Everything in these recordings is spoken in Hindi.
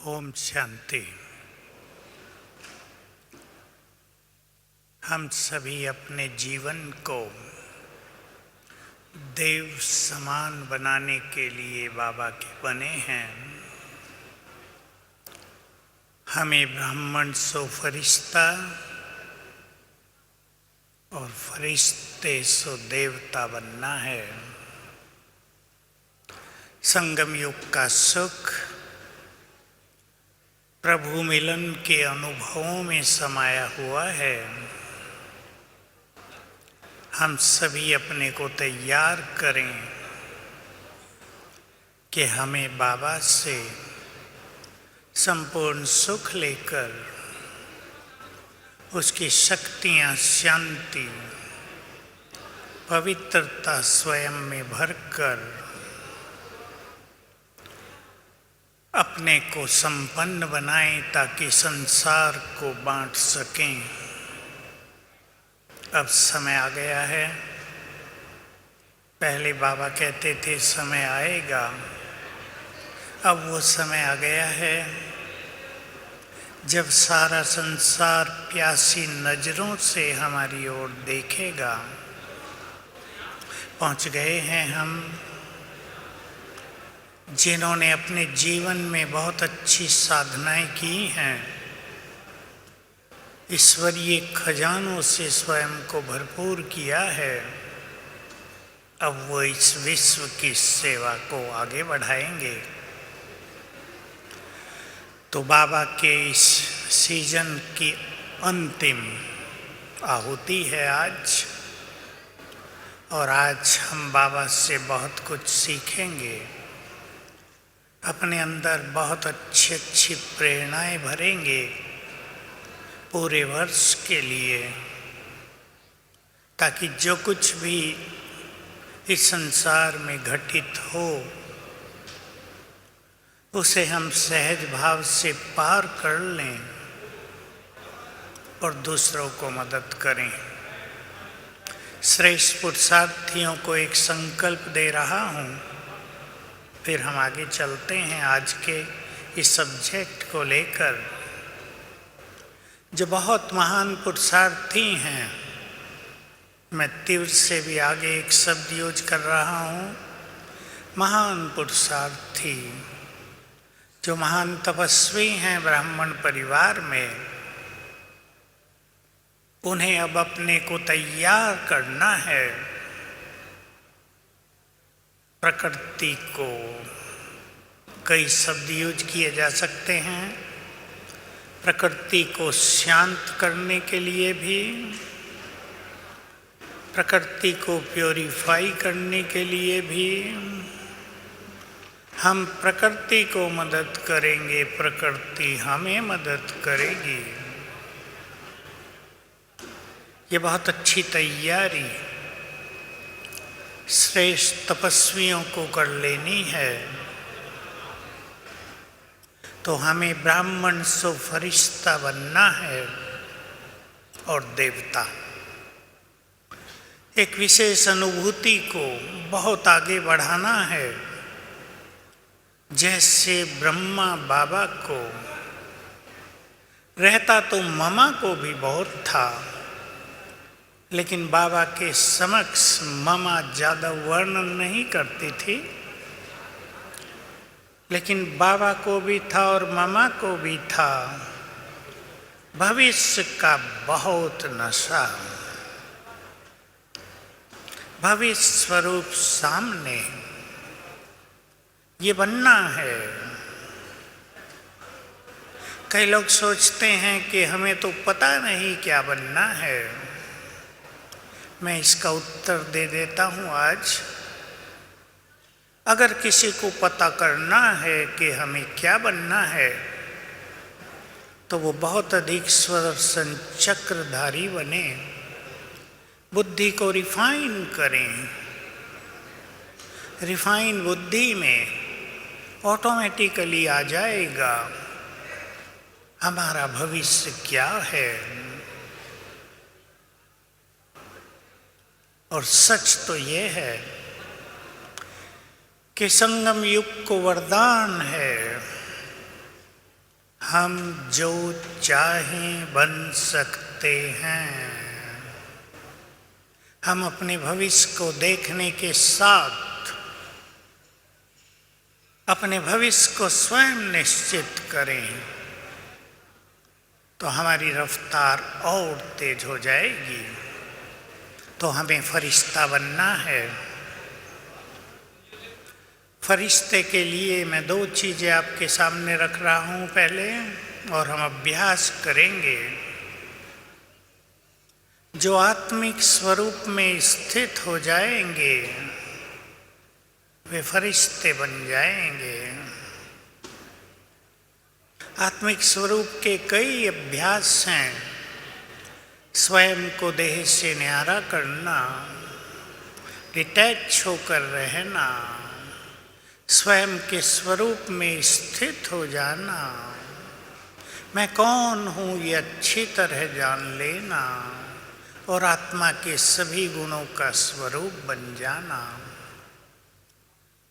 ओम शांति। हम सभी अपने जीवन को देव समान बनाने के लिए बाबा के बने हैं। हमें ब्राह्मण सो फरिश्ता और फरिश्ते सो देवता बनना है। संगम युग का सुख प्रभु मिलन के अनुभवों में समाया हुआ है। हम सभी अपने को तैयार करें कि हमें बाबा से संपूर्ण सुख लेकर उसकी शक्तियाँ, शांति, पवित्रता स्वयं में भरकर अपने को संपन्न बनाएं ताकि संसार को बांट सकें। अब समय आ गया है। पहले बाबा कहते थे समय आएगा, अब वो समय आ गया है जब सारा संसार प्यासी नजरों से हमारी ओर देखेगा। पहुंच गए हैं हम जिन्होंने अपने जीवन में बहुत अच्छी साधनाएं की हैं, ईश्वरीय खजानों से स्वयं को भरपूर किया है। अब वो इस विश्व की सेवा को आगे बढ़ाएंगे। तो बाबा के इस सीजन की अंतिम आहुति है आज, और आज हम बाबा से बहुत कुछ सीखेंगे। अपने अंदर बहुत अच्छी अच्छी प्रेरणाएं भरेंगे पूरे वर्ष के लिए, ताकि जो कुछ भी इस संसार में घटित हो उसे हम सहज भाव से पार कर लें और दूसरों को मदद करें। श्रेष्ठ पुरुषार्थियों को एक संकल्प दे रहा हूँ, फिर हम आगे चलते हैं आज के इस सब्जेक्ट को लेकर। जो बहुत महान पुरुषार्थी हैं, मैं तीव्र से भी आगे एक शब्द यूज कर रहा हूँ, महान पुरुषार्थी, जो महान तपस्वी हैं ब्राह्मण परिवार में, उन्हें अब अपने को तैयार करना है प्रकृति को। कई शब्द यूज किए जा सकते हैं, प्रकृति को शांत करने के लिए भी, प्रकृति को प्योरीफाई करने के लिए भी। हम प्रकृति को मदद करेंगे, प्रकृति हमें मदद करेगी। ये बहुत अच्छी तैयारी श्रेष्ठ तपस्वियों को कर लेनी है। तो हमें ब्राह्मण सो फरिश्ता बनना है और देवता। एक विशेष अनुभूति को बहुत आगे बढ़ाना है। जैसे ब्रह्मा बाबा को रहता तो ममा को भी बहुत था, लेकिन बाबा के समक्ष ममा ज़्यादा वर्णन नहीं करती थी, लेकिन बाबा को भी था और ममा को भी था भविष्य का बहुत नशा। भविष्य स्वरूप सामने ये बनना है। कई लोग सोचते हैं कि हमें तो पता नहीं क्या बनना है। मैं इसका उत्तर दे देता हूँ आज। अगर किसी को पता करना है कि हमें क्या बनना है, तो वो बहुत अधिक सुदर्शन चक्रधारी बने, बुद्धि को रिफाइन करें। रिफाइन बुद्धि में ऑटोमेटिकली आ जाएगा हमारा भविष्य क्या है। और सच तो ये है कि संगम युग को वरदान है हम जो चाहें बन सकते हैं। हम अपने भविष्य को देखने के साथ अपने भविष्य को स्वयं निश्चित करें तो हमारी रफ्तार और तेज हो जाएगी। तो हमें फरिश्ता बनना है। फरिश्ते के लिए मैं दो चीज़ें आपके सामने रख रहा हूँ पहले, और हम अभ्यास करेंगे। जो आत्मिक स्वरूप में स्थित हो जाएंगे वे फरिश्ते बन जाएंगे। आत्मिक स्वरूप के कई अभ्यास हैं। स्वयं को देह से न्यारा करना, डिटैच होकर रहना, स्वयं के स्वरूप में स्थित हो जाना, मैं कौन हूँ ये अच्छी तरह जान लेना और आत्मा के सभी गुणों का स्वरूप बन जाना।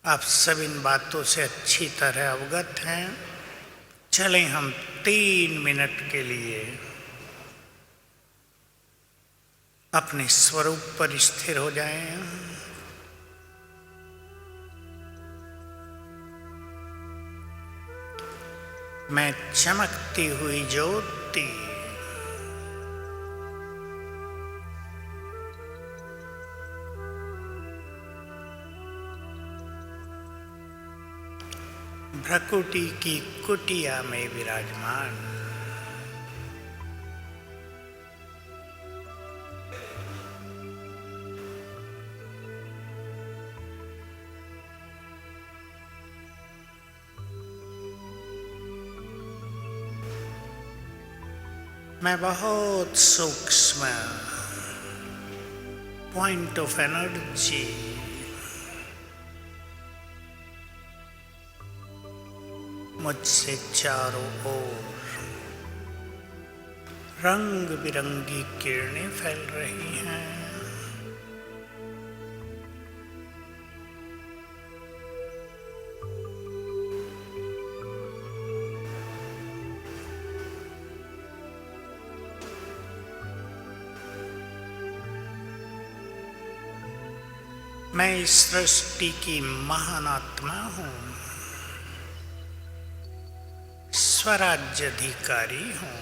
आप सब इन बातों से अच्छी तरह अवगत हैं। चलें हम 3 मिनट के लिए अपने स्वरूप पर स्थिर हो जाएं। मैं चमकती हुई ज्योति, भ्रकुटी की कुटिया में विराजमान, मैं बहुत सूक्ष्म पॉइंट ऑफ एनर्जी, मुझसे चारों ओर रंग बिरंगी किरणें फैल रही हैं। मैं इस सृष्टि की महान आत्मा हूँ, स्वराज्याधिकारी हूँ।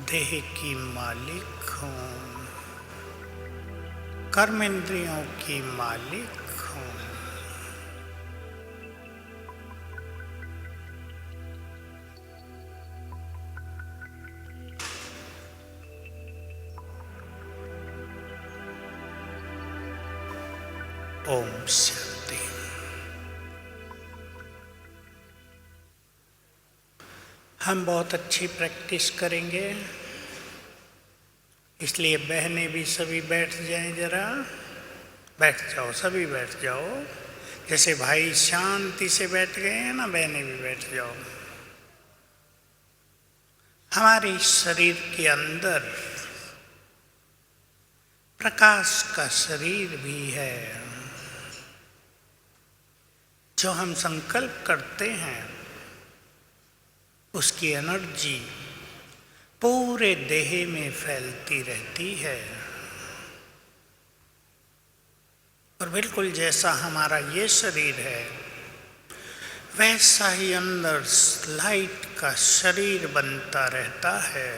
देह की मालिक हूँ, कर्मेंद्रियों की मालिक हूँ। ओम शांति। हम बहुत अच्छी प्रैक्टिस करेंगे, इसलिए बहनें भी सभी बैठ जाएं। जरा बैठ जाओ, सभी बैठ जाओ। जैसे भाई शांति से बैठ गए हैं ना, बहनें भी बैठ जाओ। हमारे शरीर के अंदर प्रकाश का शरीर भी है। जो हम संकल्प करते हैं उसकी एनर्जी पूरे देह में फैलती रहती है। और बिल्कुल जैसा हमारा ये शरीर है वैसा ही अंदर लाइट का शरीर बनता रहता है।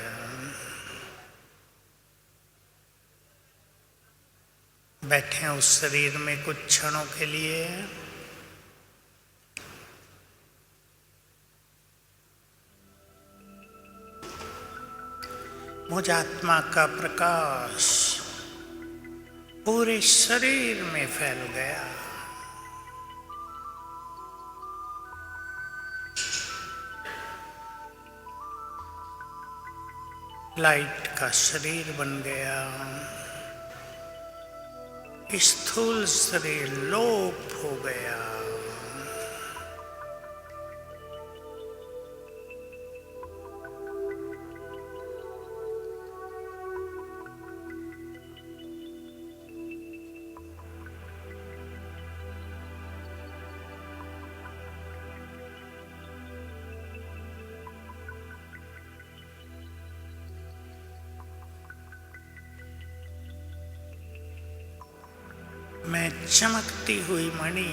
बैठे उस शरीर में कुछ क्षणों के लिए। मुझ आत्मा का प्रकाश पूरे शरीर में फैल गया। लाइट का शरीर बन गया। स्थूल शरीर लोप हो गया। मैं चमकती हुई मणि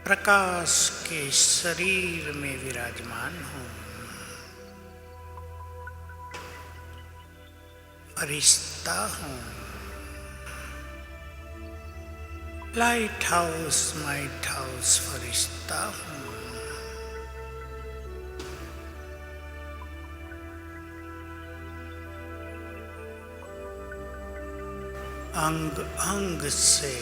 प्रकाश के शरीर में विराजमान हूँ। फरिश्ता हूँ। लाइट हाउस माइट हाउस फरिश्ता हूँ। अंग अंग से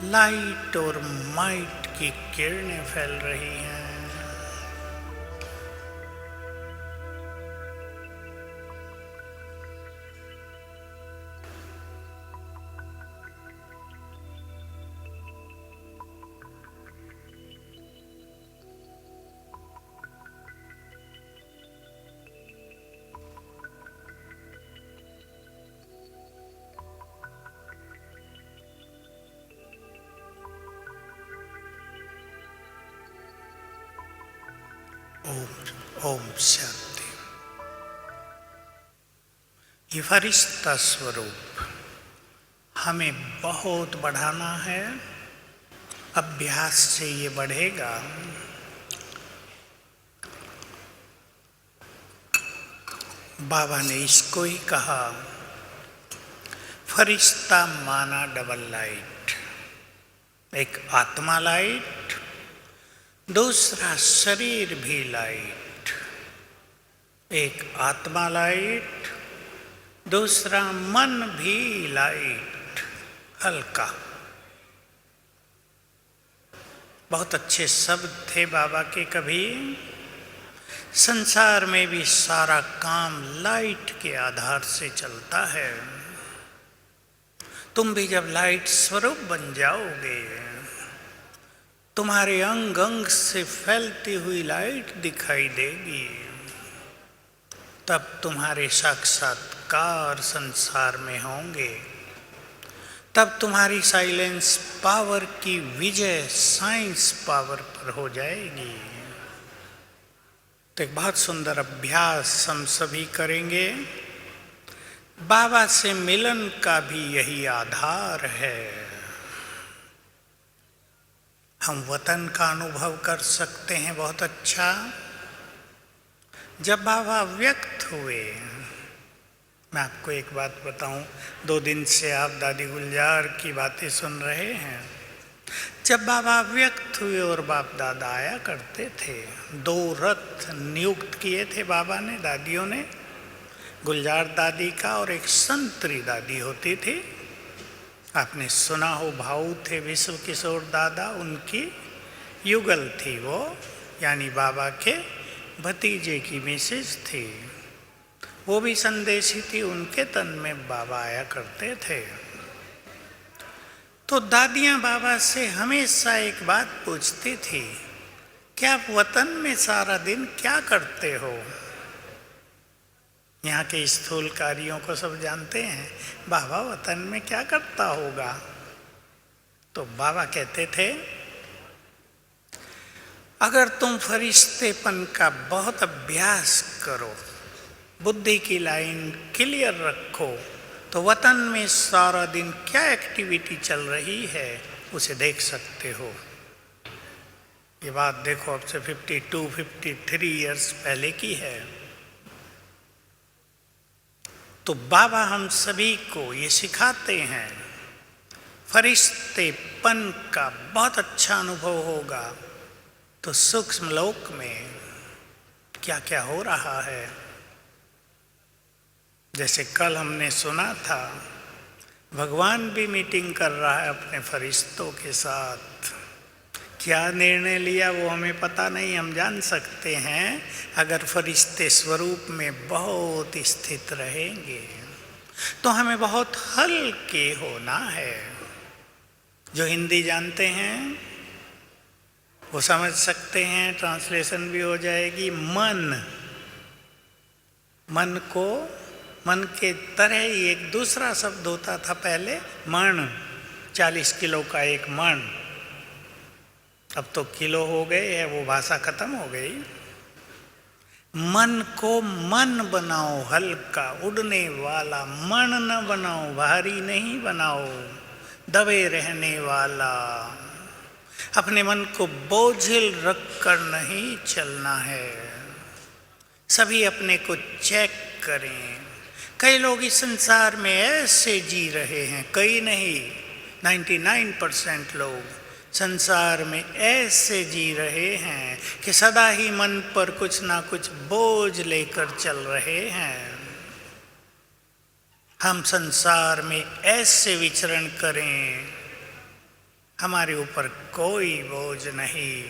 लाइट और माइट की किरणें फैल रही हैं। ओम शांति। ये फरिश्ता स्वरूप हमें बहुत बढ़ाना है। अभ्यास से ये बढ़ेगा। बाबा ने इसको ही कहा, फरिश्ता माना डबल लाइट। एक आत्मा लाइट, दूसरा शरीर भी लाइट। एक आत्मा लाइट, दूसरा मन भी लाइट, हल्का। बहुत अच्छे शब्द थे बाबा के। कभी संसार में भी सारा काम लाइट के आधार से चलता है। तुम भी जब लाइट स्वरूप बन जाओगे, तुम्हारे अंग अंग से फैलती हुई लाइट दिखाई देगी, तब तुम्हारे साक्षात्कार संसार में होंगे। तब तुम्हारी साइलेंस पावर की विजय साइंस पावर पर हो जाएगी। तो एक बहुत सुंदर अभ्यास हम सभी करेंगे। बाबा से मिलन का भी यही आधार है। हम वतन का अनुभव कर सकते हैं बहुत अच्छा। जब बाबा व्यक्त हुए, मैं आपको एक बात बताऊं, 2 दिन से आप दादी गुलजार की बातें सुन रहे हैं। जब बाबा व्यक्त हुए और बाप दादा आया करते थे, 2 रथ नियुक्त किए थे बाबा ने, दादियों ने। गुलजार दादी का और एक संतरी दादी होती थी। आपने सुना हो, भाऊ थे विश्व किशोर दादा, उनकी युगल थी वो, यानी बाबा के भतीजे की मिसेज थी। वो भी संदेशी थी, उनके तन में बाबा आया करते थे। तो दादियां बाबा से हमेशा एक बात पूछती थी, क्या आप वतन में सारा दिन क्या करते हो? यहाँ के स्थूल कार्यों को सब जानते हैं, बाबा वतन में क्या करता होगा? तो बाबा कहते थे, अगर तुम फरिश्तेपन का बहुत अभ्यास करो, बुद्धि की लाइन क्लियर रखो, तो वतन में सारा दिन क्या एक्टिविटी चल रही है उसे देख सकते हो। ये बात देखो, अब से 52-53 इयर्स पहले की है। तो बाबा हम सभी को ये सिखाते हैं, फरिश्तेपन का बहुत अच्छा अनुभव होगा तो सूक्ष्म लोक में क्या क्या हो रहा है। जैसे कल हमने सुना था, भगवान भी मीटिंग कर रहा है अपने फरिश्तों के साथ। क्या निर्णय लिया वो हमें पता नहीं, हम जान सकते हैं अगर फरिश्ते स्वरूप में बहुत स्थित रहेंगे। तो हमें बहुत हल्के होना है। जो हिंदी जानते हैं वो समझ सकते हैं, ट्रांसलेशन भी हो जाएगी। मन को, मन के तरह ही एक दूसरा शब्द होता था पहले, मण। 40 किलो का एक मण, अब तो किलो हो गए है, वो भाषा खत्म हो गई। मन को मन बनाओ हल्का उड़ने वाला, मन न बनाओ भारी नहीं बनाओ दबे रहने वाला। अपने मन को बोझिल रख कर नहीं चलना है, सभी अपने को चेक करें। कई लोग इस संसार में ऐसे जी रहे हैं, कई नहीं 99% लोग संसार में ऐसे जी रहे हैं कि सदा ही मन पर कुछ ना कुछ बोझ लेकर चल रहे हैं। हम संसार में ऐसे विचरण करें, हमारे ऊपर कोई बोझ नहीं।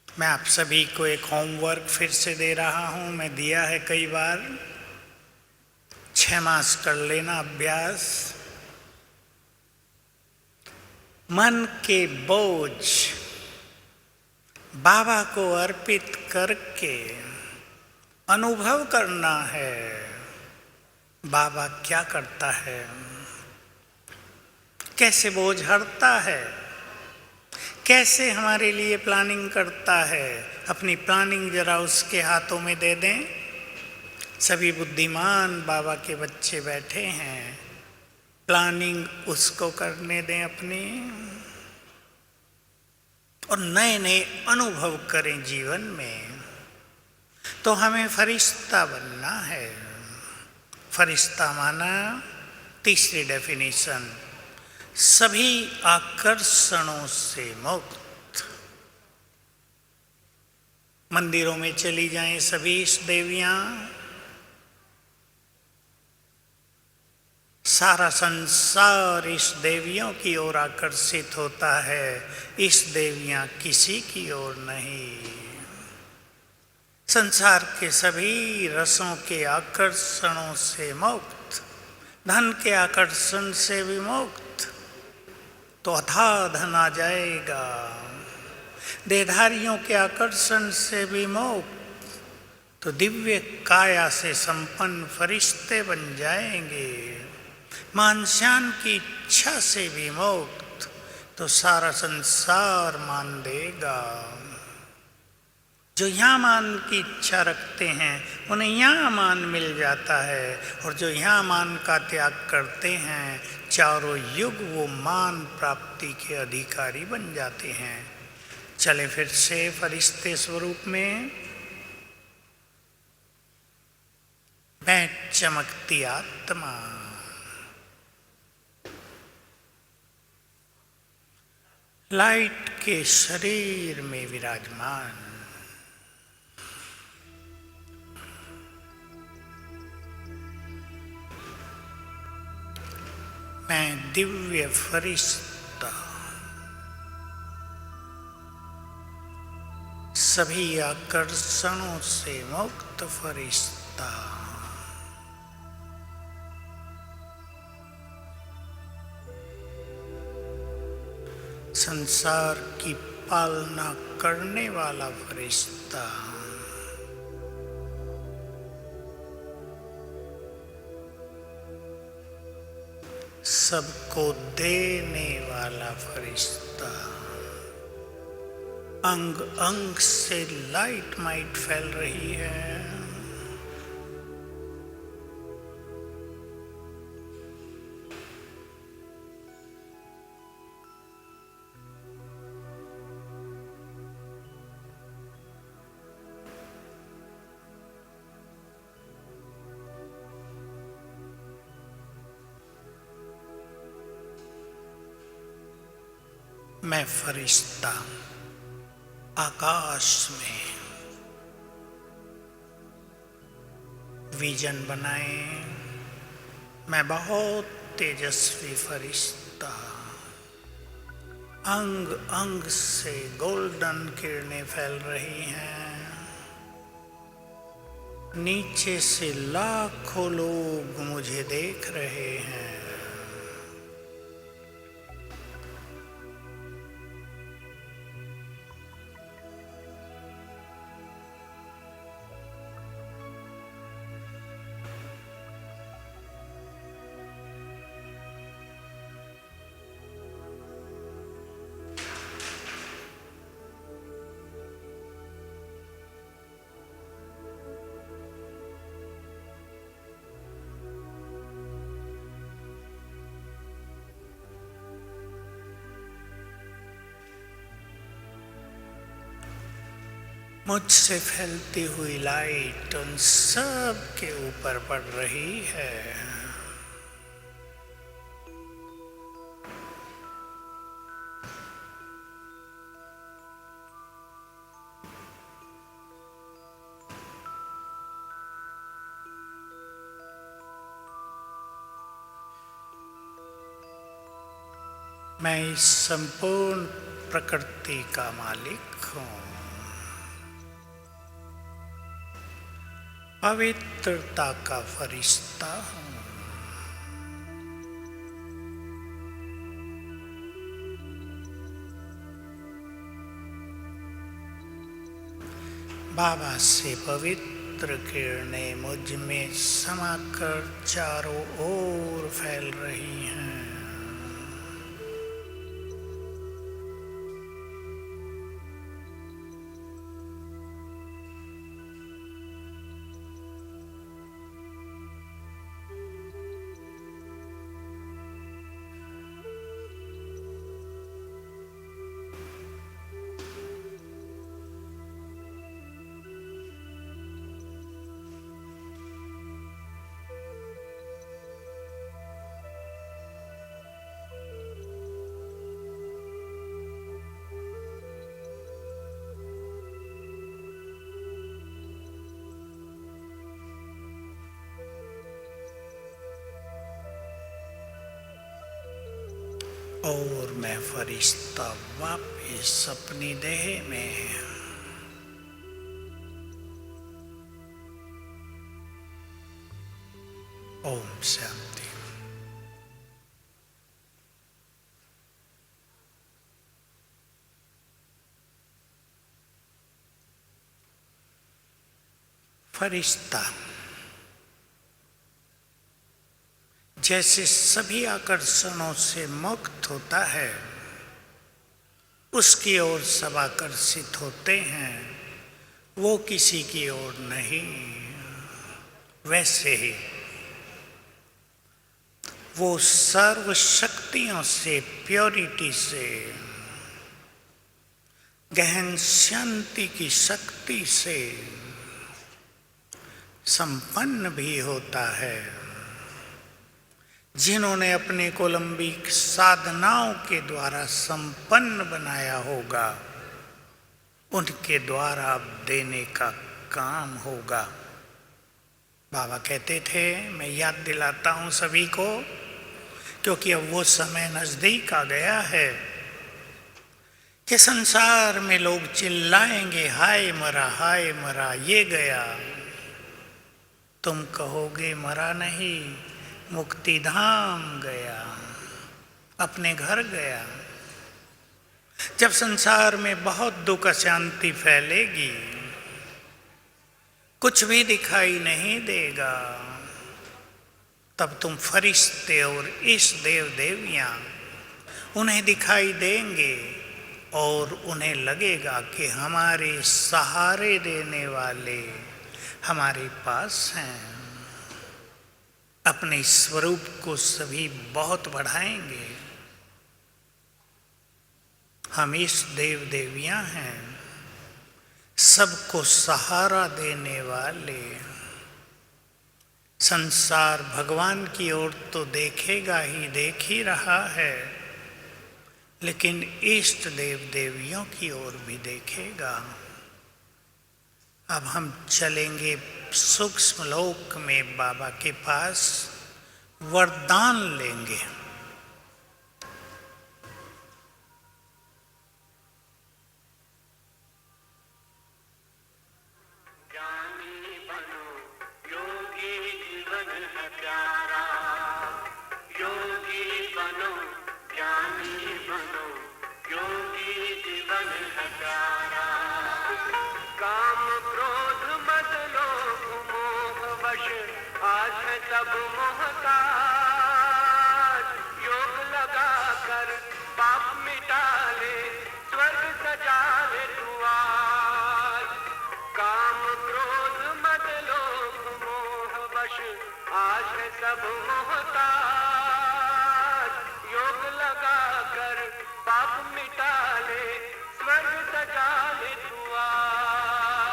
मैं आप सभी को एक होमवर्क फिर से दे रहा हूं, मैं दिया है कई बार। 6 मास कर लेना अभ्यास। मन के बोझ बाबा को अर्पित करके अनुभव करना है बाबा क्या करता है, कैसे बोझ हटता है, कैसे हमारे लिए प्लानिंग करता है। अपनी प्लानिंग जरा उसके हाथों में दे दें। सभी बुद्धिमान बाबा के बच्चे बैठे हैं, प्लानिंग उसको करने दें अपनी, और नए नए अनुभव करें जीवन में। तो हमें फरिश्ता बनना है। फरिश्ता माना तीसरी डेफिनेशन, सभी आकर्षणों से मुक्त। मंदिरों में चली जाएं सभी इष्ट देवियां, सारा संसार इस देवियों की ओर आकर्षित होता है, इस देवियां किसी की ओर नहीं। संसार के सभी रसों के आकर्षणों से मुक्त, धन के आकर्षण से भी मुक्त, तो अथाह धन आ जाएगा। देहधारियों के आकर्षण से भी मुक्त, तो दिव्य काया से संपन्न फरिश्ते बन जाएंगे। मानस्यान की इच्छा से भी मुक्त, तो सारा संसार मान देगा। जो यहाँ मान की इच्छा रखते हैं उन्हें यहाँ मान मिल जाता है, और जो यहाँ मान का त्याग करते हैं चारों युग वो मान प्राप्ति के अधिकारी बन जाते हैं। चले फिर से फरिश्ते स्वरूप में। मैं चमकती आत्मा, लाइट के शरीर में विराजमान, मैं दिव्य फरिश्ता, सभी आकर्षणों से मुक्त फरिश्ता। संसार की पालना करने वाला फरिश्ता। सबको देने वाला फरिश्ता। अंग अंग से लाइट माइट फैल रही है। मैं फरिश्ता आकाश में, विजन बनाए। मैं बहुत तेजस्वी फरिश्ता, अंग अंग से गोल्डन किरणें फैल रही हैं। नीचे से लाखों लोग मुझे देख रहे हैं। मुझसे फैलती हुई लाइट उन सब के ऊपर पड़ रही है। मैं इस संपूर्ण प्रकृति का मालिक हूँ। पवित्रता का फरिश्ता हूँ। बाबा से पवित्र किरणें मुझ में समाकर चारों ओर फैल रही हैं। और मैं फरिश्ता वापिस अपनी देह में। ओम शांति। फरिश्ता जैसे सभी आकर्षणों से मुक्त होता है, उसकी ओर सब आकर्षित होते हैं, वो किसी की ओर नहीं। वैसे ही वो सर्व शक्तियों से, प्योरिटी से, गहन शांति की शक्ति से संपन्न भी होता है। जिन्होंने अपने कोलंबिक साधनाओं के द्वारा संपन्न बनाया होगा, उनके द्वारा अब देने का काम होगा। बाबा कहते थे, मैं याद दिलाता हूं सभी को, क्योंकि अब वो समय नजदीक आ गया है कि संसार में लोग चिल्लाएंगे, हाय मरा ये गया। तुम कहोगे मरा नहीं, मुक्ति धाम गया, अपने घर गया। जब संसार में बहुत दुख अशांति फैलेगी, कुछ भी दिखाई नहीं देगा, तब तुम फरिश्ते और इस देव देवियां उन्हें दिखाई देंगे और उन्हें लगेगा कि हमारे सहारे देने वाले हमारे पास हैं। अपने स्वरूप को सभी बहुत बढ़ाएंगे। हम इस देव देवियां हैं, सबको सहारा देने वाले। संसार भगवान की ओर तो देखेगा ही, देख ही रहा है, लेकिन इष्ट देव देवियों की ओर भी देखेगा। अब हम चलेंगे सूक्ष्म लोक में बाबा के पास, वरदान लेंगे। ज्ञानी बनो, योगी जीवन है प्यारा। योगी बनो, ज्ञानी बनो, योगी जीवन है प्यारा। काम क्रोध मद लोभ मोह वश, आज है सब मोहताज। योग लगा कर पाप मिटा ले, स्वर्ग सजा ले तू आज। काम क्रोध मद लोभ मोह वश, आज है सब मोहताज। योग लगा कर पाप मिटा ले, स्वर्ग सजा ले तू आज।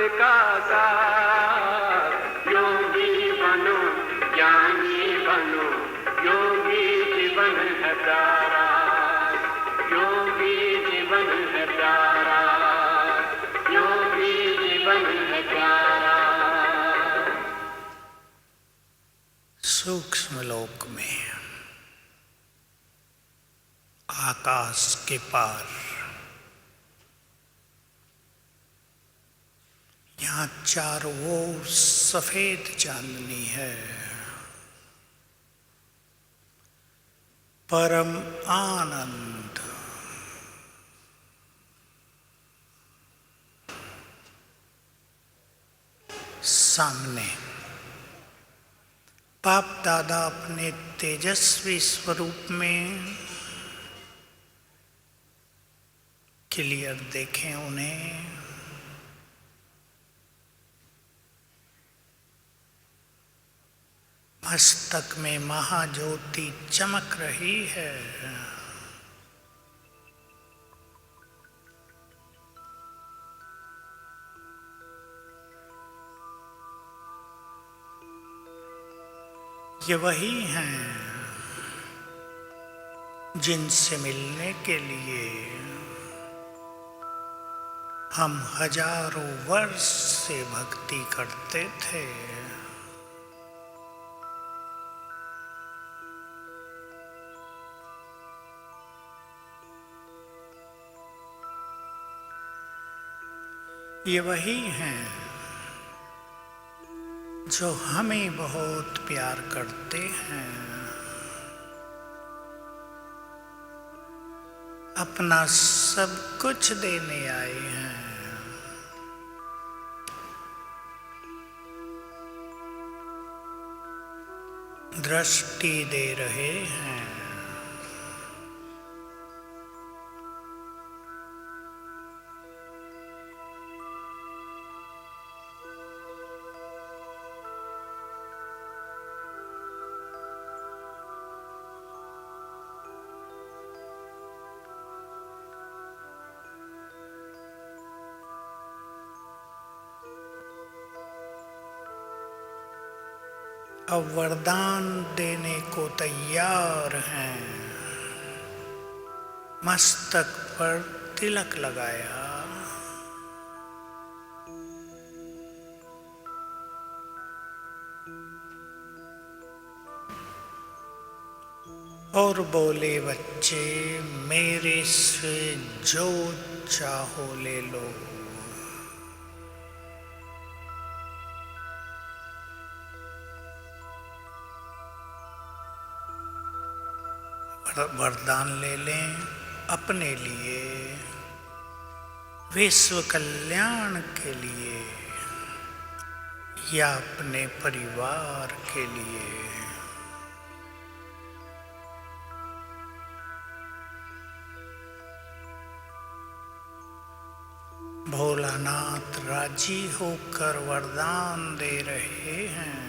का सार। योगी बनो ज्ञानी बनो, योगी जीवन है प्यारा, योगी जीवन है प्यारा, योगी जीवन है प्यारा। सूक्ष्म लोक में आकाश के पार यहाँ चारों ओर सफेद चांदनी है। परम आनंद सामने बाप दादा अपने तेजस्वी स्वरूप में क्लियर देखें उन्हें। मस्तक में महाज्योति चमक रही है। ये वही हैं जिनसे मिलने के लिए हम हजारों वर्ष से भक्ति करते थे। ये वही हैं जो हमें बहुत प्यार करते हैं, अपना सब कुछ देने आए हैं। दृष्टि दे रहे हैं। अब वरदान देने को तैयार हैं। मस्तक पर तिलक लगाया, और बोले बच्चे मेरे से जो चाहो ले लो। वरदान ले लें अपने लिए, विश्व कल्याण के लिए या अपने परिवार के लिए। भोलानाथ राजी होकर वरदान दे रहे हैं।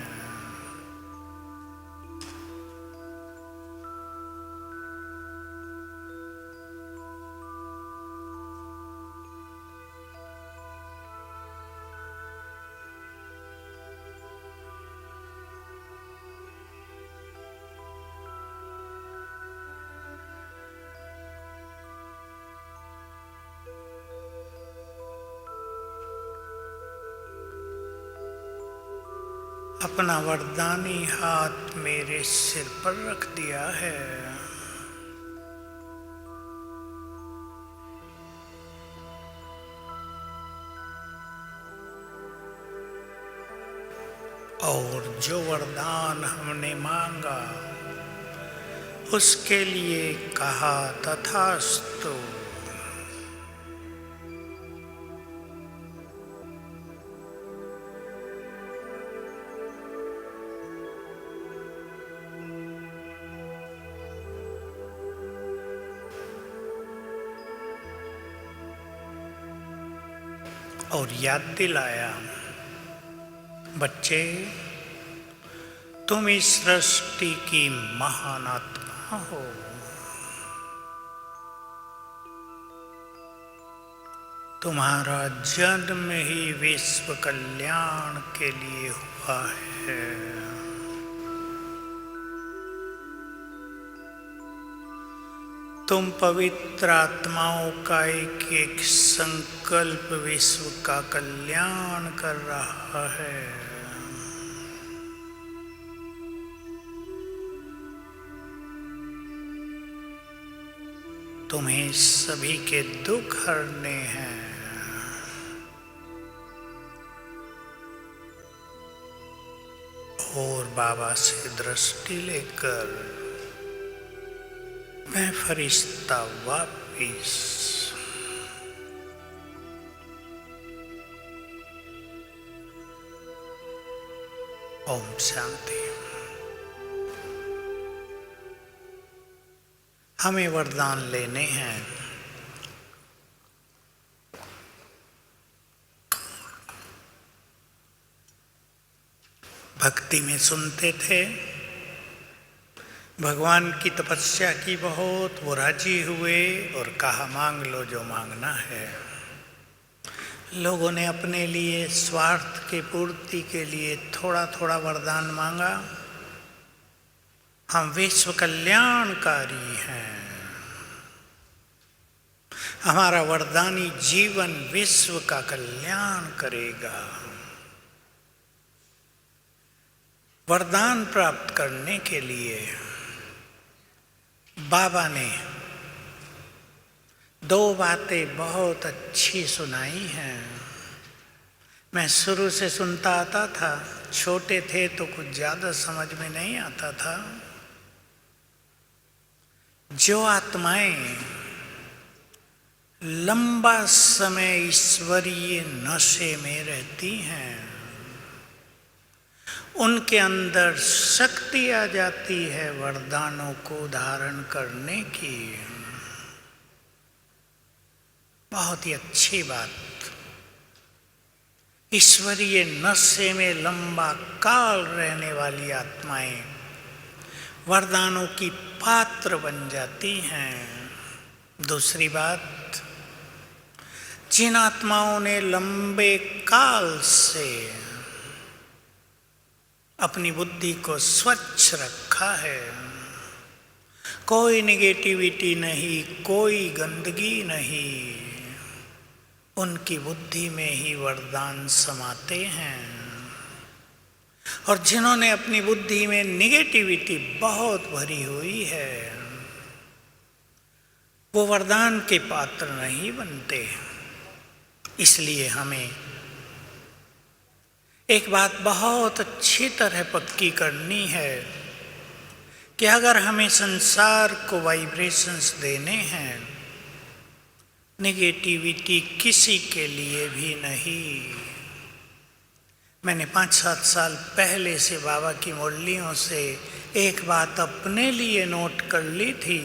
अपना वरदानी हाथ मेरे सिर पर रख दिया है। और जो वरदान हमने मांगा उसके लिए कहा तथास्तु। और याद दिलाया, बच्चे तुम इस सृष्टि की महान आत्मा हो। तुम्हारा जन्म ही विश्व कल्याण के लिए हुआ है। तुम पवित्र आत्माओं का एक एक संकल्प विश्व का कल्याण कर रहा है। तुम्हें सभी के दुख हरने हैं। और बाबा से दृष्टि लेकर मैं फरिश्ता वापिस। ओम शांति। हमें वरदान लेने हैं। भक्ति में सुनते थे, भगवान की तपस्या की बहुत, वो राजी हुए और कहा मांग लो जो मांगना है। लोगों ने अपने लिए स्वार्थ की पूर्ति के लिए थोड़ा थोड़ा वरदान मांगा। हम विश्व कल्याणकारी हैं। हमारा वरदानी जीवन विश्व का कल्याण करेगा। वरदान प्राप्त करने के लिए बाबा ने दो बातें बहुत अच्छी सुनाई हैं। मैं शुरू से सुनता आता था, छोटे थे तो कुछ ज़्यादा समझ में नहीं आता था। जो आत्माएं लंबा समय ईश्वरीय नशे में रहती हैं, उनके अंदर शक्ति आ जाती है वरदानों को धारण करने की। बहुत ही अच्छी बात। ईश्वरीय नशे में लंबा काल रहने वाली आत्माएं वरदानों की पात्र बन जाती हैं। दूसरी बात, जिन आत्माओं ने लंबे काल से अपनी बुद्धि को स्वच्छ रखा है, कोई नेगेटिविटी नहीं, कोई गंदगी नहीं, उनकी बुद्धि में ही वरदान समाते हैं। और जिन्होंने अपनी बुद्धि में नेगेटिविटी बहुत भरी हुई है, वो वरदान के पात्र नहीं बनते। इसलिए हमें एक बात बहुत अच्छी तरह पक्की करनी है कि अगर हमें संसार को वाइब्रेशंस देने हैं, नेगेटिविटी किसी के लिए भी नहीं। मैंने 5-7 साल पहले से बाबा की मुरलियों से एक बात अपने लिए नोट कर ली थी।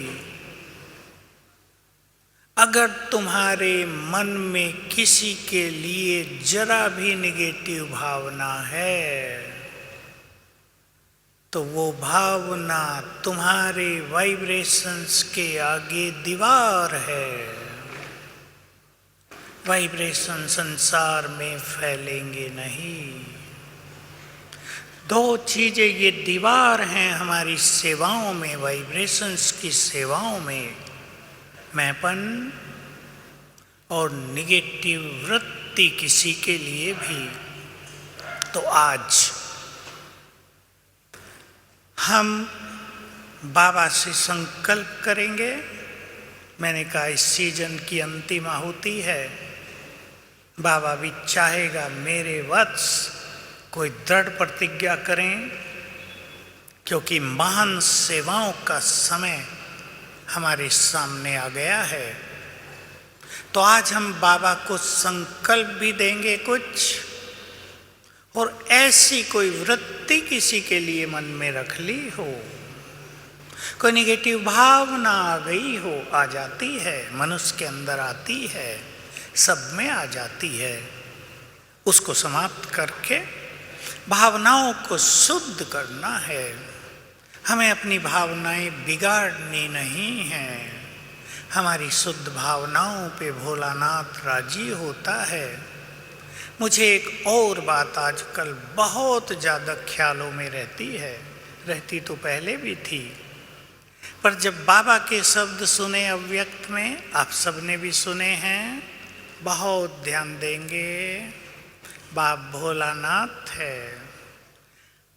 अगर तुम्हारे मन में किसी के लिए जरा भी नेगेटिव भावना है, तो वो भावना तुम्हारे वाइब्रेशंस के आगे दीवार है। वाइब्रेशन संसार में फैलेंगे नहीं। दो चीजें ये दीवार हैं हमारी सेवाओं में, वाइब्रेशंस की सेवाओं में, मैंपन और निगेटिव वृत्ति किसी के लिए भी। तो आज हम बाबा से संकल्प करेंगे। मैंने कहा इस सीजन की अंतिम आहुति है। बाबा भी चाहेगा मेरे वत्स कोई दृढ़ प्रतिज्ञा करें, क्योंकि महान सेवाओं का समय हमारे सामने आ गया है। तो आज हम बाबा को संकल्प भी देंगे कुछ, और ऐसी कोई वृत्ति किसी के लिए मन में रख ली हो, कोई नेगेटिव भावना आ गई हो, आ जाती है, मनुष्य के अंदर आती है, सब में आ जाती है, उसको समाप्त करके भावनाओं को शुद्ध करना है। हमें अपनी भावनाएं बिगाड़नी नहीं हैं, हमारी शुद्ध भावनाओं पे भोलानाथ राजी होता है। मुझे एक और बात आजकल बहुत ज़्यादा ख्यालों में रहती तो पहले भी थी, पर जब बाबा के शब्द सुने अव्यक्त में, आप सबने भी सुने हैं, बहुत ध्यान देंगे। बाप भोलानाथ है,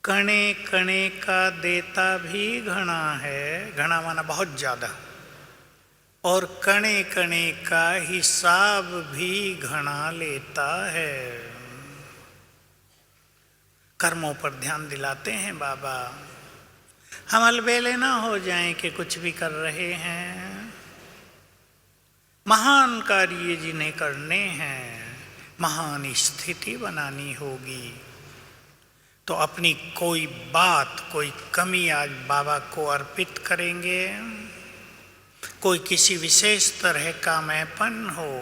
कणे कणे का देता भी घना है, घना माना बहुत ज़्यादा, और कणे कणे का हिसाब भी घना लेता है। कर्मों पर ध्यान दिलाते हैं बाबा। हम अलबेले ना हो जाएं कि कुछ भी कर रहे हैं। महान कार्य जिन्हें करने हैं, महान स्थिति बनानी होगी, तो अपनी कोई बात, कोई कमी आज बाबा को अर्पित करेंगे। कोई किसी विशेष तरह का मैंपन हो,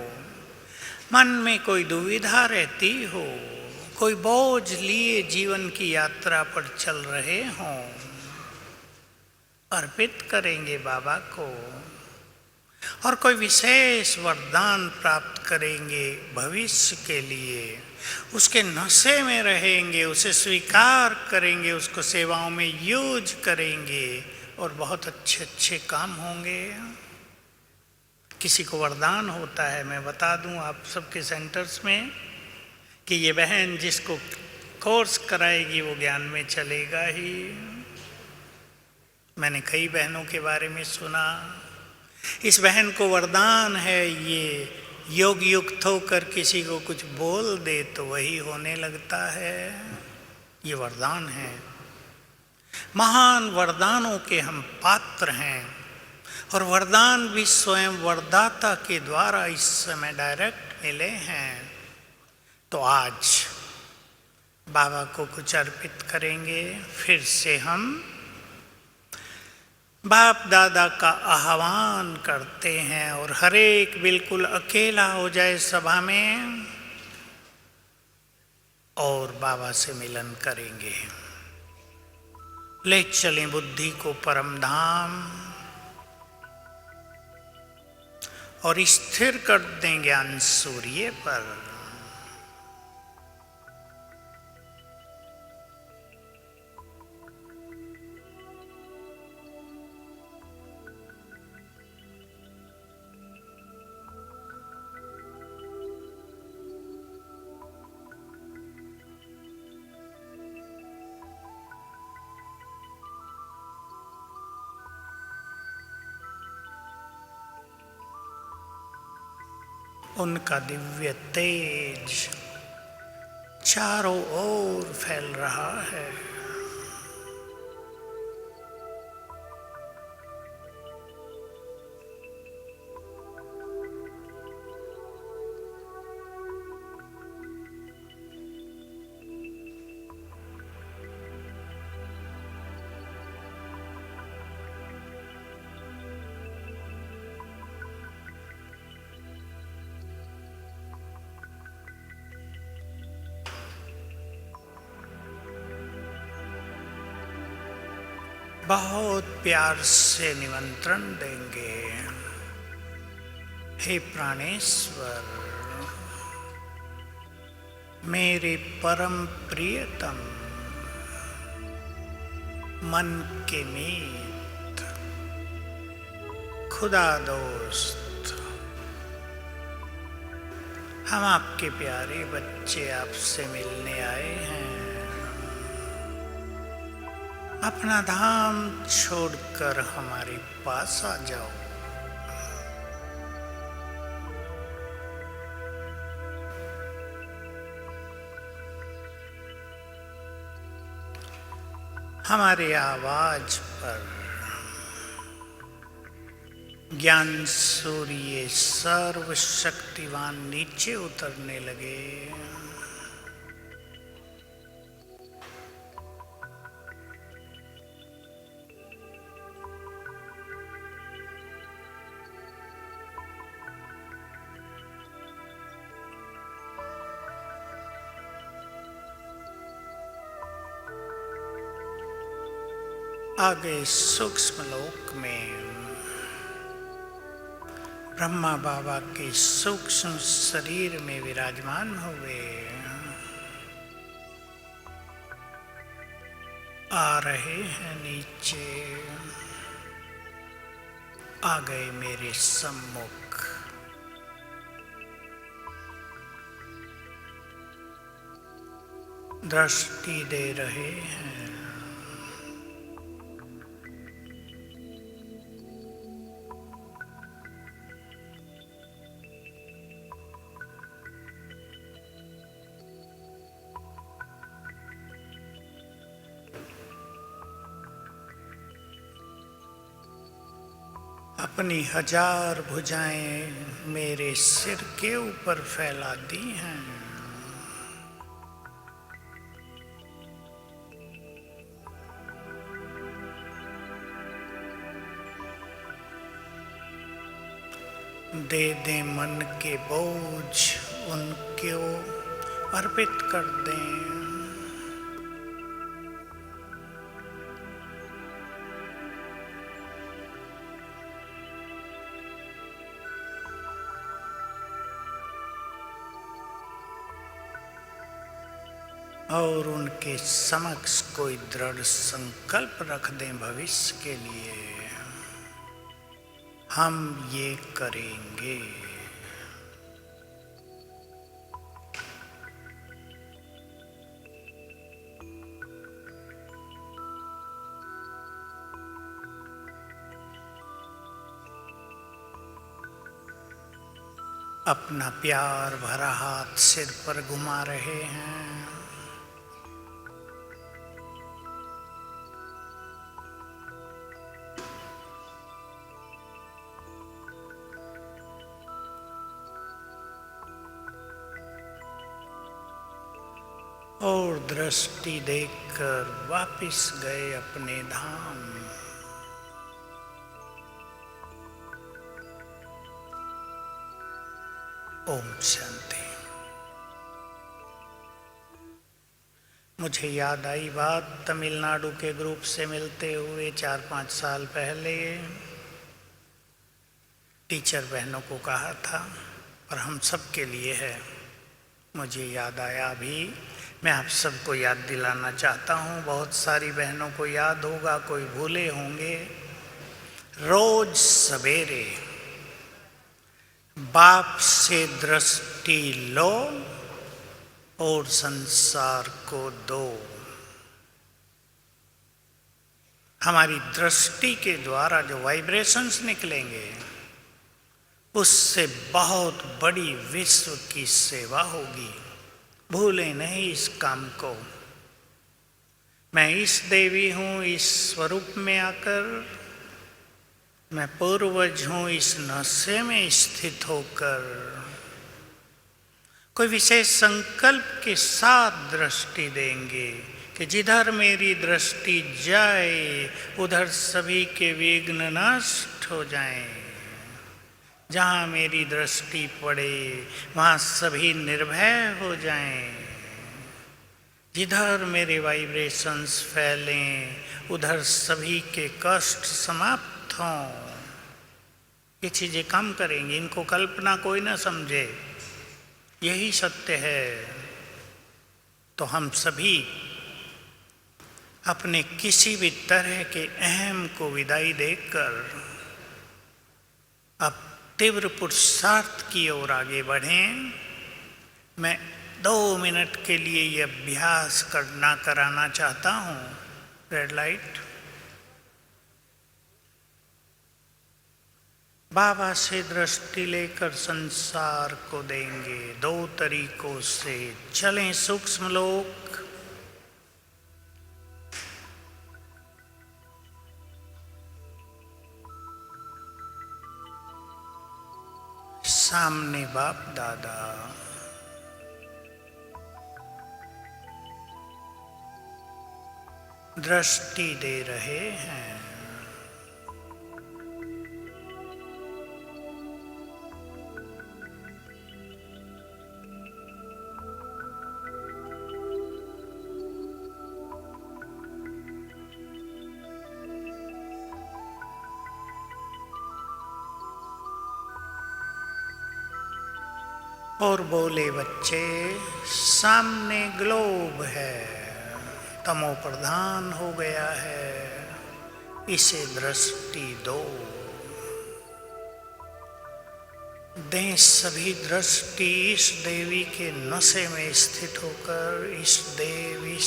मन में कोई दुविधा रहती हो, कोई बोझ लिए जीवन की यात्रा पर चल रहे हों, अर्पित करेंगे बाबा को। और कोई विशेष वरदान प्राप्त करेंगे भविष्य के लिए, उसके नशे में रहेंगे, उसे स्वीकार करेंगे, उसको सेवाओं में यूज करेंगे और बहुत अच्छे अच्छे काम होंगे। किसी को वरदान होता है, मैं बता दूं आप सबके सेंटर्स में, कि ये बहन जिसको कोर्स कराएगी वो ज्ञान में चलेगा ही। मैंने कई बहनों के बारे में सुना, इस बहन को वरदान है, ये योग युक्त होकर किसी को कुछ बोल दे तो वही होने लगता है। ये वरदान है। महान वरदानों के हम पात्र हैं, और वरदान भी स्वयं वरदाता के द्वारा इस समय डायरेक्ट मिले हैं। तो आज बाबा को कुछ अर्पित करेंगे। फिर से हम बाप दादा का आह्वान करते हैं, और हर एक बिल्कुल अकेला हो जाए सभा में और बाबा से मिलन करेंगे। ले चलें बुद्धि को परम धाम और स्थिर कर दें ज्ञान सूर्य पर। उनका दिव्य तेज चारों ओर फैल रहा है। बहुत प्यार से निमंत्रण देंगे। हे प्राणेश्वर, मेरे परम प्रियतम मन के मीत खुदा दोस्त, हम आपके प्यारे बच्चे आपसे मिलने आए हैं। अपना धाम छोड़कर हमारे पास आ जाओ। हमारे आवाज पर ज्ञान सूर्य सर्वशक्तिवान नीचे उतरने लगे। आगे सूक्ष्म लोक में ब्रह्मा बाबा के सूक्ष्म शरीर में विराजमान हुए। आ रहे हैं नीचे, आ गए मेरे सम्मुख। दृष्टि दे रहे हैं। अपनी 1000 भुजाएं मेरे सिर के ऊपर फैला दी हैं। दे दें मन के बोझ, उनको अर्पित कर दें। और उनके समक्ष कोई दृढ़ संकल्प रख दें भविष्य के लिए। हम ये करेंगे। अपना प्यार भरा हाथ सिर पर घुमा रहे हैं। और दृष्टि देखकर वापिस गए अपने धाम। ओम शांति। मुझे याद आई बात तमिलनाडु के ग्रुप से मिलते हुए 4-5 साल पहले टीचर बहनों को कहा था, और हम सब के लिए है। मुझे याद आया अभी, मैं आप सबको याद दिलाना चाहता हूँ। बहुत सारी बहनों को याद होगा, कोई भूले होंगे। रोज सवेरे बाप से दृष्टि लो और संसार को दो। हमारी दृष्टि के द्वारा जो वाइब्रेशंस निकलेंगे, उससे बहुत बड़ी विश्व की सेवा होगी। भूलें नहीं इस काम को। मैं इस देवी हूँ, इस स्वरूप में आकर मैं पूर्वज हूँ, इस नशे में स्थित होकर कोई विशेष संकल्प के साथ दृष्टि देंगे कि जिधर मेरी दृष्टि जाए उधर सभी के विघ्न नष्ट हो जाएं। जहाँ मेरी दृष्टि पड़े वहाँ सभी निर्भय हो जाएं। जिधर मेरे वाइब्रेशंस फैलें उधर सभी के कष्ट समाप्त हों। ये चीज़ें काम करेंगी, इनको कल्पना कोई ना समझे, यही सत्य है। तो हम सभी अपने किसी भी तरह के अहम को विदाई देकर अब तीव्र पुरुषार्थ की ओर आगे बढ़ें। मैं 2 मिनट के लिए ये अभ्यास कराना चाहता हूँ। Red light. बाबा से दृष्टि लेकर संसार को देंगे। 2 तरीकों से चलें सूक्ष्म लोक। सामने बाप दादा, दृष्टि दे रहे हैं। और बोले, बच्चे सामने ग्लोब है, तमो प्रधान हो गया है, इसे दृष्टि दो। दें सभी दृष्टि इस देवी के नशे में स्थित होकर, इस देवी।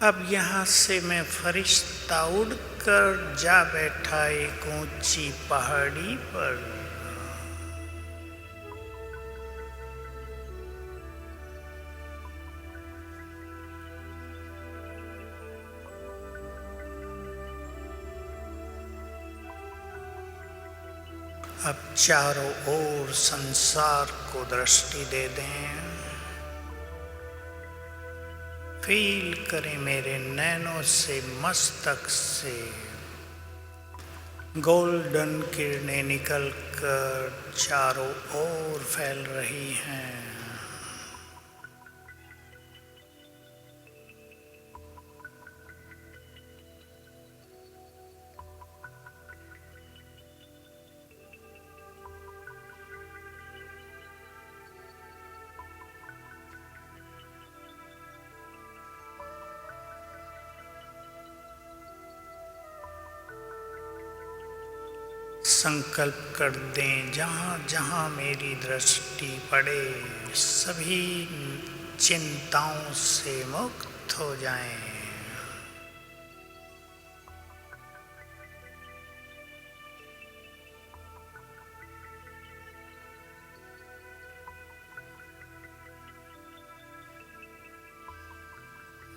अब यहाँ से मैं फरिश्ता उड़कर जा बैठा एक ऊंची पहाड़ी पर। अब चारों ओर संसार को दृष्टि दे दें। फील करें मेरे नैनों से, मस्तक से गोल्डन किरणें निकलकर चारों ओर फैल रही हैं। संकल्प कर दें, जहाँ जहाँ मेरी दृष्टि पड़े सभी चिंताओं से मुक्त हो जाएं।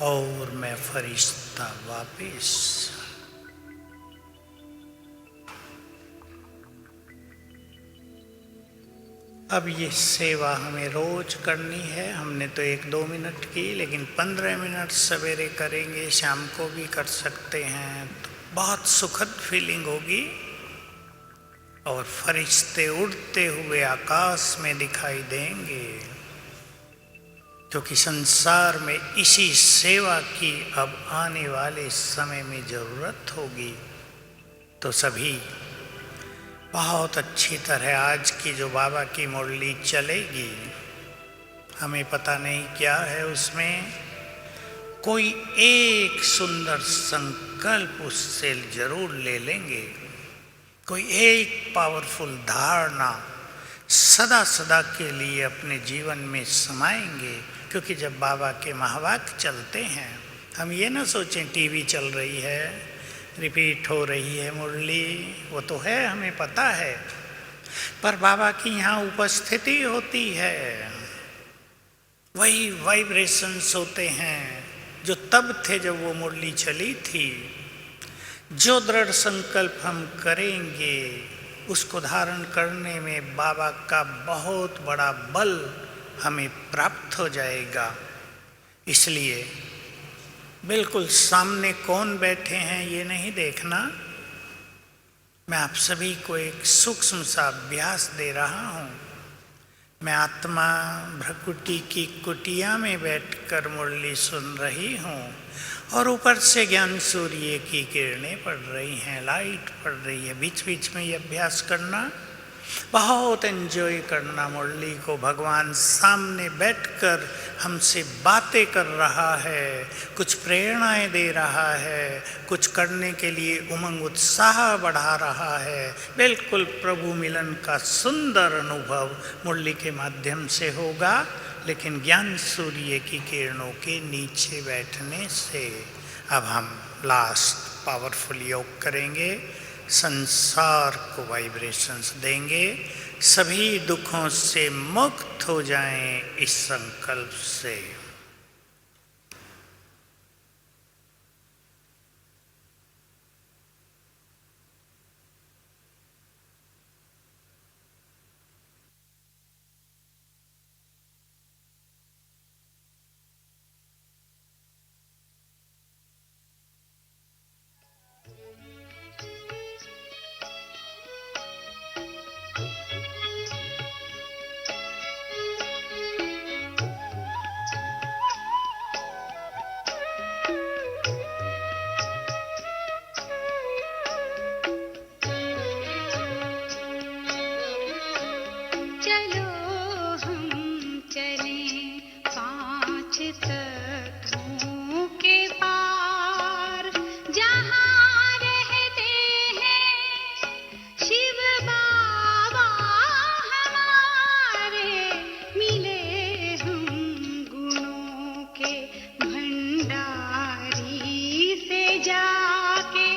और मैं फरिश्ता वापिस। अब ये सेवा हमें रोज करनी है। हमने तो 1-2 मिनट की, लेकिन 15 मिनट सवेरे करेंगे, शाम को भी कर सकते हैं, तो बहुत सुखद फीलिंग होगी। और फरिश्ते उड़ते हुए आकाश में दिखाई देंगे, क्योंकि संसार में इसी सेवा की अब आने वाले समय में जरूरत होगी। तो सभी बहुत अच्छी तरह आज की जो बाबा की मुरली चलेगी, हमें पता नहीं क्या है उसमें, कोई एक सुंदर संकल्प उससे जरूर ले लेंगे, कोई एक पावरफुल धारणा सदा सदा के लिए अपने जीवन में समाएंगे। क्योंकि जब बाबा के महावाक्य चलते हैं, हम ये ना सोचें टीवी चल रही है, रिपीट हो रही है मुरली, वो तो है, हमें पता है, पर बाबा की यहाँ उपस्थिति होती है, वही वाइब्रेशंस होते हैं जो तब थे जब वो मुरली चली थी। जो दृढ़ संकल्प हम करेंगे उसको धारण करने में बाबा का बहुत बड़ा बल हमें प्राप्त हो जाएगा। इसलिए बिल्कुल सामने कौन बैठे हैं ये नहीं देखना, मैं आप सभी को एक सूक्ष्म सा अभ्यास दे रहा हूँ। मैं आत्मा भ्रकुटी की कुटिया में बैठकर मुरली सुन रही हूँ और ऊपर से ज्ञान सूर्य की किरणें पड़ रही हैं, लाइट पड़ रही है। बीच बीच में ये अभ्यास करना, बहुत एंजॉय करना मुरली को। भगवान सामने बैठकर हमसे बातें कर रहा है, कुछ प्रेरणाएं दे रहा है, कुछ करने के लिए उमंग उत्साह बढ़ा रहा है। बिल्कुल प्रभु मिलन का सुंदर अनुभव मुरली के माध्यम से होगा, लेकिन ज्ञान सूर्य की किरणों के नीचे बैठने से। अब हम लास्ट पावरफुल योग करेंगे, संसार को वाइब्रेशंस देंगे, सभी दुखों से मुक्त हो जाएं इस संकल्प से। तत्वों के पार जहाँ रहते हैं शिव बाबा हमारे, मिले हम गुणों के भंडारी से जाके,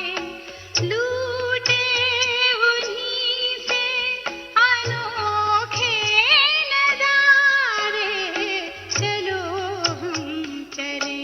लूटे उन्हीं से अनोखे नजारे, चलो हम चलें।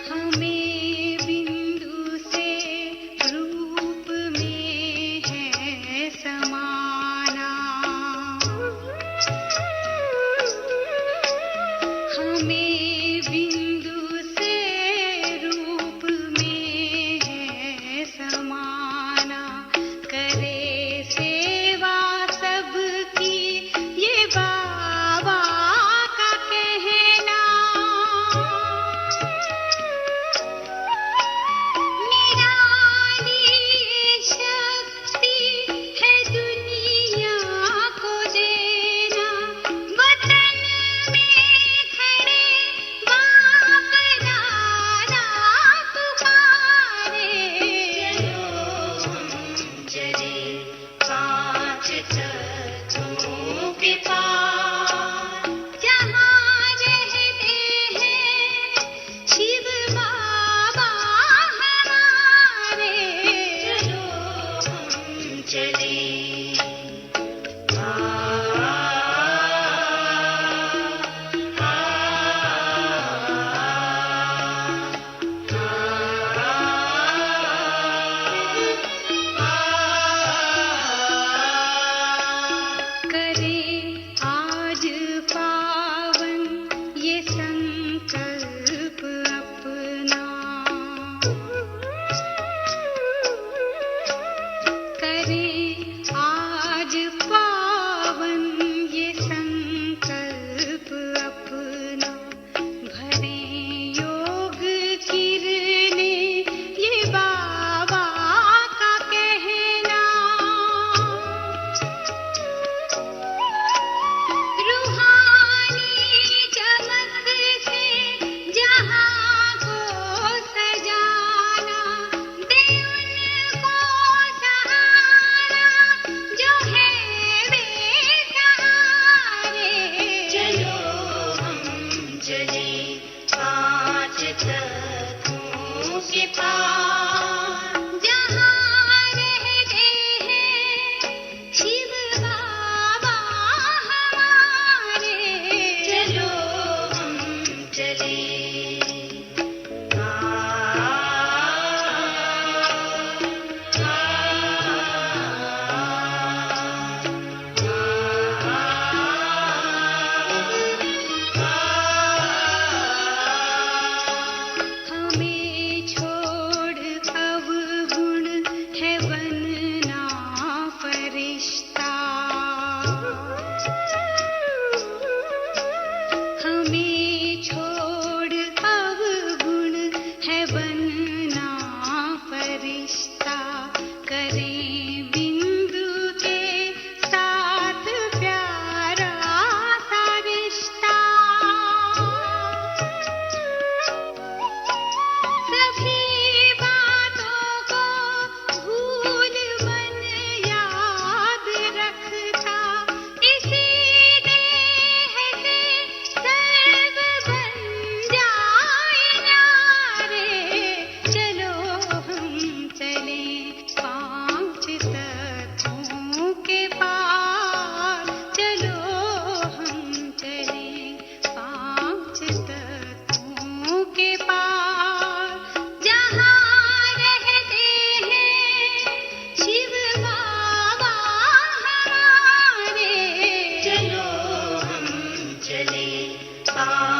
हमें बिंदु से रूप में है समाना, हमें बिंदु से रूप में है समाना, करे सेवा सबकी ये बाबा का कहना। निराली शक्ति है दुनिया को देना, वतन में खड़े बाप दादा पुकारे, चलो हम चले पांच तत्वों के पार जहाँ रहते हैं शिव बाबा हमारे, चलो हम चले। करे आज पावन ये संकल्प अपना, करे आज पावन ये संकल्प अपना, भरे योग किरने ये बाबा का कहना। रूहानी चमक से जहाँ को सजाना, दे उनको सहारा जो है बेसहारे, चलो हम चले पांच तत्वों के पार जहाँ रहते हैं शिव बाबा हमारे, चलो हम चले। हमें छोड़ अवगुण है बनना फरिश्ता, हमें छोड़ अवगुण है बनना फरिश्ता, करें बिंदु के साथ प्यारा सा रिश्ता। सभी बातों को भूल मन याद रखता, इसी देह से सर्व बन जाए न्यारे, चलो हम चले पांच तत्वों के पार, चलो हम चले पांच तत्वों के पार जहाँ रहते हैं शिव बाबा हमारे, चलो हम चले पांच